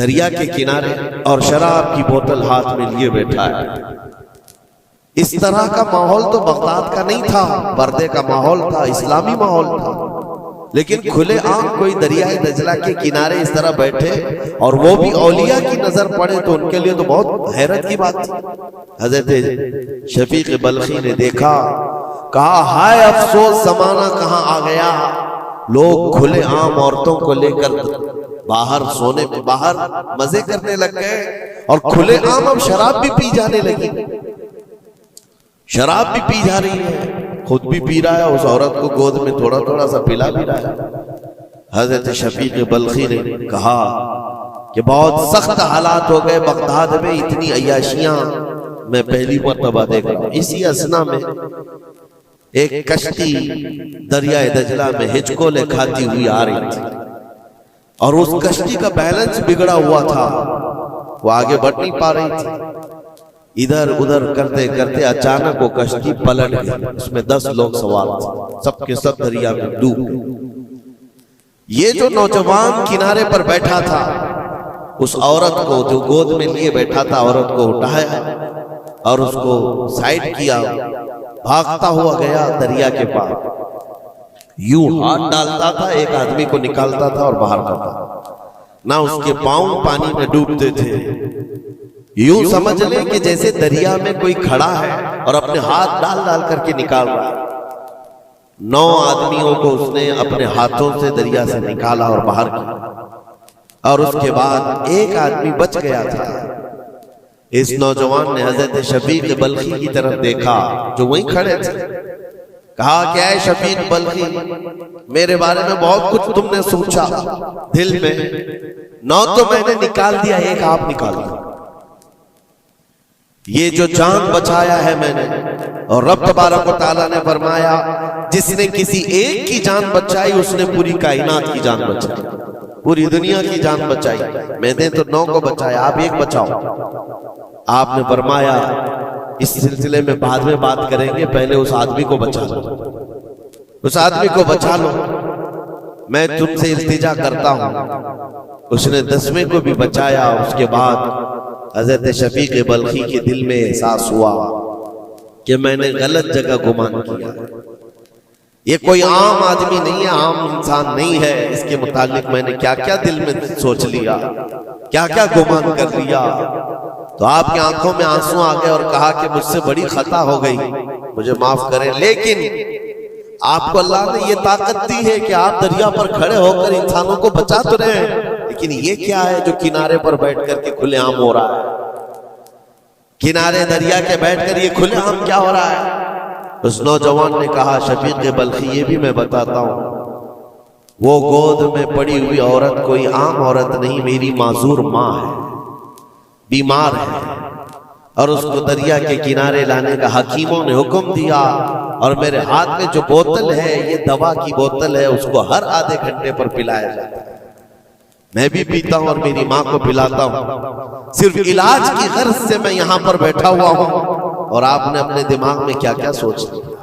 دریا کے کنارے اور شراب کی بوتل ہاتھ میں لیے بیٹھا ہے۔ اس طرح کا ماحول تو بغداد کا نہیں تھا، پردے کا ماحول تھا، اسلامی ماحول تھا، لیکن کھلے عام کوئی دریائے دجلہ کے کنارے اس طرح بیٹھے اور وہ بھی اولیاء کی نظر پڑے تو ان کے لیے تو بہت حیرت کی بات تھی۔ حضرت شفیق بلخی نے دیکھا، کہا ہائے افسوس زمانہ کہاں آ گیا، لوگ کھلے عام عورتوں کو لے کر باہر سونے میں باہر مزے کرنے لگ گئے اور کھلے عام اب شراب بھی پی جانے لگی، شراب بھی پی جا رہی ہے، خود بھی پی رہا ہے، اس عورت کو گود میں تھوڑا تھوڑا سا پلا بھی رہا ہے۔ حضرت شفیق بلخی نے کہا کہ بہت سخت حالات ہو گئے بغداد میں، اتنی عیاشیاں میں پہلی مرتبہ دیکھ رہا ہوں۔ اسی اثنا میں ایک کشتی دریائے دجلہ میں ہچکولے کھاتی ہوئی آ رہی تھی اور اس کشتی کا بیلنس بگڑا ہوا تھا، وہ آگے بڑھ نہیں پا رہی تھی۔ ادھر ادھر کرتے کرتے اچانک وہ کشتی پلٹ گئی، اس میں 10 لوگ سوار تھے، سب کے سب دریا میں ڈوب گئے۔ یہ جو نوجوان کنارے پر بیٹھا تھا، اس عورت کو جو گود میں لیے بیٹھا تھا، عورت کو اٹھایا اور اس کو سائڈ کیا، بھاگتا ہوا گیا دریا کے پاس، یوں ہاتھ ڈالتا تھا، ایک آدمی کو نکالتا تھا اور باہر کرتا، نہ اس کے پاؤں پانی میں ڈوبتے تھے، یوں سمجھ لیں کہ جیسے دریا میں کوئی کھڑا ہے اور اپنے ہاتھ ڈال ڈال کر کے نکال رہا ہے۔ 9 آدمیوں کو اس نے اپنے ہاتھوں سے دریا سے نکالا اور باہر کیا، اور اس کے بعد ایک آدمی بچ گیا تھا۔ اس نوجوان نے حضرت شفیق بلخی کی طرف دیکھا جو وہیں کھڑے تھے، کہا کہ اے شفیق بلخی، میرے بارے میں بہت کچھ تم نے سوچا دل میں، 9 تو میں نے نکال دیا، ایک آپ نکال دیا، یہ جو جان بچایا ہے میں نے، اور رب تبارک و تعالیٰ نے فرمایا جس نے کسی ایک کی جان بچائی اس نے پوری کائنات کی جان بچائی، پوری دنیا کی جان بچائی، میں نے تو 9 کو بچایا، آپ ایک بچاؤ۔ آپ نے فرمایا اس سلسلے میں بعد میں بات کریں گے، پہلے اس آدمی کو بچا لو، اس آدمی کو بچا لو، میں تم سے التجا کرتا ہوں۔ اس نے 10ویں کو بھی بچایا۔ اس کے بعد حضرت شفیق بلخی کے دل میں احساس ہوا کہ میں نے غلط جگہ گمان کیا، یہ کوئی عام آدمی نہیں ہے، عام انسان نہیں ہے، اس کے متعلق میں نے کیا کیا دل میں سوچ لیا، کیا کیا گمان کر لیا۔ تو آپ کی آنکھوں میں آنسو آ گئے اور کہا کہ مجھ سے بڑی خطا ہو گئی، مجھے معاف کریں، لیکن آپ کو اللہ نے یہ طاقت دی ہے کہ آپ دریا پر کھڑے ہو کر انسانوں کو بچا تو رہے ہیں، لیکن یہ کیا ہے جو کنارے پر بیٹھ کر کے کھلے عام ہو رہا ہے، کنارے دریا کے بیٹھ کر یہ کھلے عام کیا ہو رہا ہے؟ اس نوجوان نے کہا شفیق بلخی یہ بھی میں بتاتا ہوں، وہ گود میں پڑی ہوئی عورت کوئی عام عورت نہیں، میری معذور ماں ہے، بیمار ہے، اور اس کو دریا کے کنارے لانے کا حکیموں نے حکم دیا، اور میرے ہاتھ میں جو بوتل ہے یہ دوا کی بوتل ہے، اس کو ہر آدھے گھنٹے پر پلایا جاتا ہے، میں بھی پیتا ہوں اور میری ماں کو پلاتا ہوں، صرف علاج کی غرض سے میں یہاں پر بیٹھا ہوا ہوں۔ اور آپ نے اپنے دماغ میں کیا کیا سوچ لیا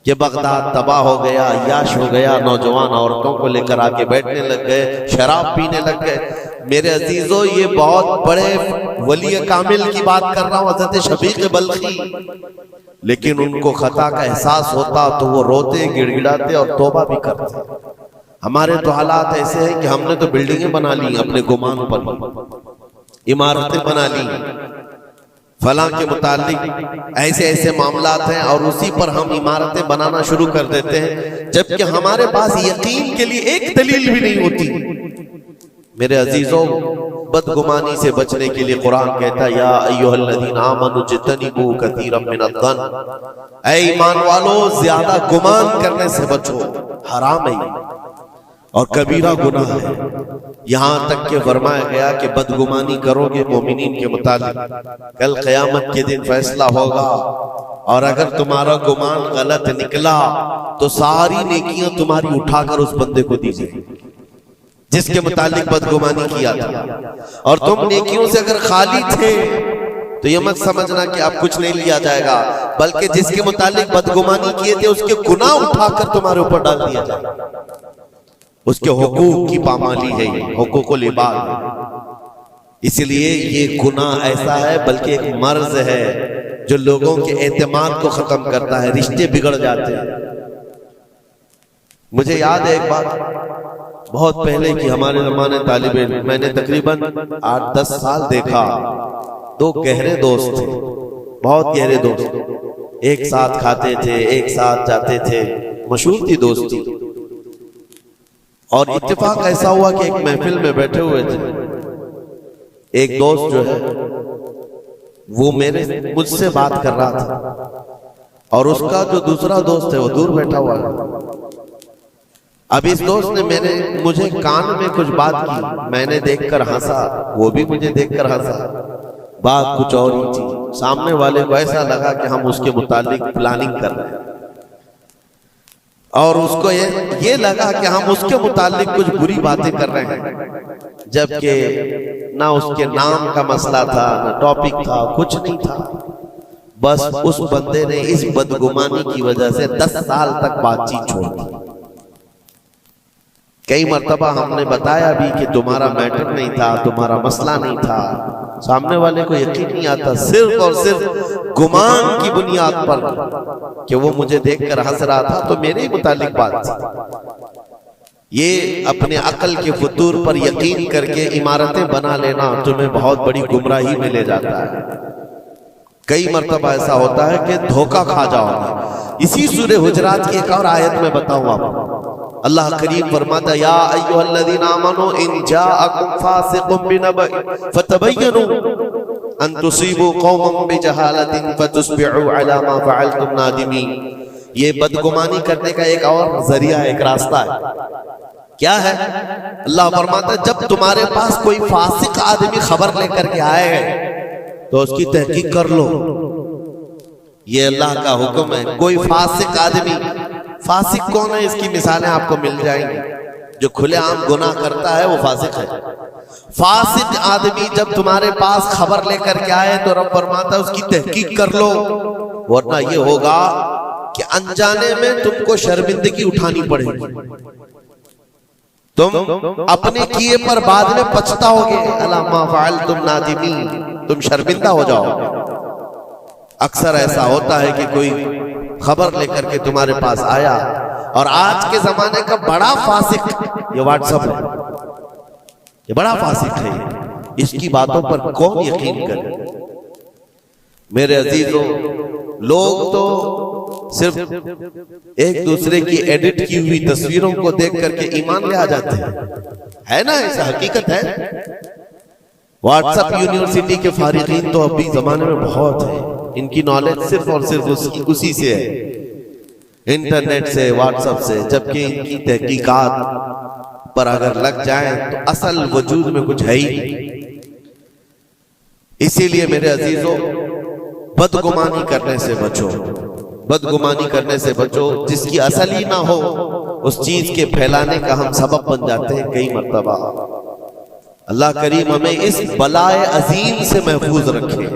کہ بغداد تباہ ہو گیا، عیاش ہو گیا، نوجوان عورتوں کو لے کر آگے بیٹھنے لگ گئے، شراب پینے لگ گئے۔ میرے عزیزو یہ بہت بڑے ولی کامل کی بات کر رہا ہوں، حضرت شفیق بلخی، لیکن ان کو خطا کا احساس ہوتا تو وہ روتے گڑ گڑاتے اور توبہ بھی کرتے۔ ہمارے تو حالات ایسے ہیں کہ ہم نے تو بلڈنگیں بنا لی اپنے گمان پر، عمارتیں بنا لی، فلاں کے متعلق ایسے ایسے معاملات ہیں، اور اسی پر ہم عمارتیں بنانا شروع کر دیتے ہیں، جبکہ ہمارے پاس یقین کے لیے ایک دلیل بھی نہیں ہوتی۔ میرے عزیزوں، بدگمانی سے بچنے کے لیے قرآن کہتا ہے یا ایھا الذین آمنوا اجتنبوا کثیرا من الظن، اے ایمان والو زیادہ گمان کرنے سے بچو، حرام ہے اور کبیرہ گناہ ہے۔ یہاں تک کہ فرمایا گیا کہ بدگمانی کرو گے مومنین کے متعلق، کل قیامت کے دن فیصلہ ہوگا، اور اگر تمہارا گمان غلط نکلا تو ساری نیکیاں تمہاری اٹھا کر اس بندے کو دی جائیں گی جس کے متعلق بدگمانی کیا تھا، اور تم نیکیوں سے اگر خالی تھے تو یہ مت سمجھنا کہ اب کچھ نہیں لیا جائے گا، بلکہ جس کے متعلق بدگمانی کیے تھے اس کے گناہ اٹھا کر تمہارے اوپر ڈال دیا جائے گا۔ اس کے حقوق کی پامالی ہے، یہ حقوق العباد۔ اس لیے یہ گناہ ایسا ہے بلکہ ایک مرض ہے جو لوگوں کے اعتماد کو ختم کرتا ہے، رشتے بگڑ جاتے ہیں۔ مجھے یاد ہے ایک بات بہت پہلے کی، ہمارے زمانے طالب علم، میں نے تقریباً 8-10 سال دیکھا، دو گہرے دوست تھے، بہت گہرے دوست، ایک ساتھ کھاتے تھے، ایک ساتھ جاتے تھے، مشہور تھی دوستی۔ اور اتفاق ایسا ہوا کہ ایک محفل میں بیٹھے ہوئے تھے، ایک دوست جو ہے وہ مجھ سے بات کر رہا تھا، اور اس کا جو دوسرا دوست ہے وہ دور بیٹھا ہوا ہے۔ اب اس دوست نے مجھے کان میں کچھ بات کی، میں نے دیکھ کر ہنسا، وہ بھی مجھے دیکھ کر ہنسا، بات کچھ اور ہی تھی۔ سامنے والے کو ایسا لگا کہ ہم اس کے متعلق پلاننگ کر رہے ہیں، اور اس کو یہ لگا کہ ہم اس کے متعلق کچھ بری باتیں کر رہے ہیں، جبکہ نہ اس کے نام کا مسئلہ تھا، نہ ٹاپک تھا، کچھ نہیں تھا۔ بس اس بندے نے اس بدگمانی کی وجہ سے 10 سال تک بات چیت چھوڑ دی۔ کئی مرتبہ ہم نے بتایا بھی کہ تمہارا میٹر نہیں تھا، تمہارا مسئلہ نہیں تھا، سامنے والے کو یقین نہیں آتا، صرف اور صرف گمان کی بنیاد پر کہ وہ مجھے دیکھ کر ہنس رہا تھا تو میرے ہی متعلق بات تھی۔ یہ اپنے عقل کے فطور پر یقین کر کے عمارتیں بنا لینا تمہیں بہت بڑی گمراہی میں لے جاتا ہے۔ کئی مرتبہ ایسا ہوتا ہے کہ دھوکہ کھا جاؤ گے۔ اسی سورہ حجرات کی ایک اور آیت میں بتاؤں آپ کو، اللہ کریم فرماتا ہے، یا ایھا الذین آمنوا ان جاءکم فاسق بنبأ فتبینوا ان تصیبوا قوما بجہالۃ فتصبحوا علی ما فعلتم نادمین۔ یہ بدگمانی کرنے کا ایک اور ذریعہ ہے، ایک راستہ ہے۔ کیا ہے؟ اللہ فرماتا ہے جب تمہارے پاس کوئی فاسق آدمی خبر لے کر کے آئے گا تو اس کی تحقیق کر لو۔ یہ اللہ کا حکم ہے۔ کوئی فاسق آدمی، فاسق کون ہے؟ اس کی مثالیں آپ کو مل جائیں گی۔ جو کھلے عام گناہ کرتا ہے وہ فاسق ہے۔ فاسق آدمی جب تمہارے پاس خبر لے کر کے آئے تو رب فرماتا ہے اس کی تحقیق کر لو، ورنہ یہ ہوگا کہ انجانے میں تم کو شرمندگی اٹھانی پڑے گی، تم اپنے کیے پر بعد میں پچھتاؤ گے، الا ما فعلتم نادمین، تم شرمندہ ہو جاؤ گے۔ اکثر ایسا ہوتا ہے کہ کوئی خبر لے کر کے تمہارے پاس آیا، اور آج کے زمانے کا بڑا فاسق یہ واٹس ایپ ہے، یہ بڑا فاسق ہے، اس کی باتوں پر کون یقین کرے؟ میرے عزیزوں، لوگ تو صرف ایک دوسرے کی ایڈٹ کی ہوئی تصویروں کو دیکھ کر کے ایمان لے آ جاتے ہیں، ہے نا؟ ایسا حقیقت ہے۔ واٹس ایپ یونیورسٹی کے فارغین تو ابھی زمانے میں بہت ہیں، ان کی نالج صرف اور صرف اسی سے ہے، انٹرنیٹ سے، واٹس ایپ سے، جبکہ ان کی تحقیقات پر اگر لگ جائیں تو اصل وجود میں کچھ ہے ہی نہیں۔ اسی لیے میرے عزیزوں، بدگمانی کرنے سے بچو، بدگمانی کرنے سے بچو، جس کی اصل ہی نہ ہو اس چیز کے پھیلانے کا ہم سبب بن جاتے ہیں کئی مرتبہ۔ اللہ کریم ہمیں اس بلائے عظیم سے محفوظ رکھے۔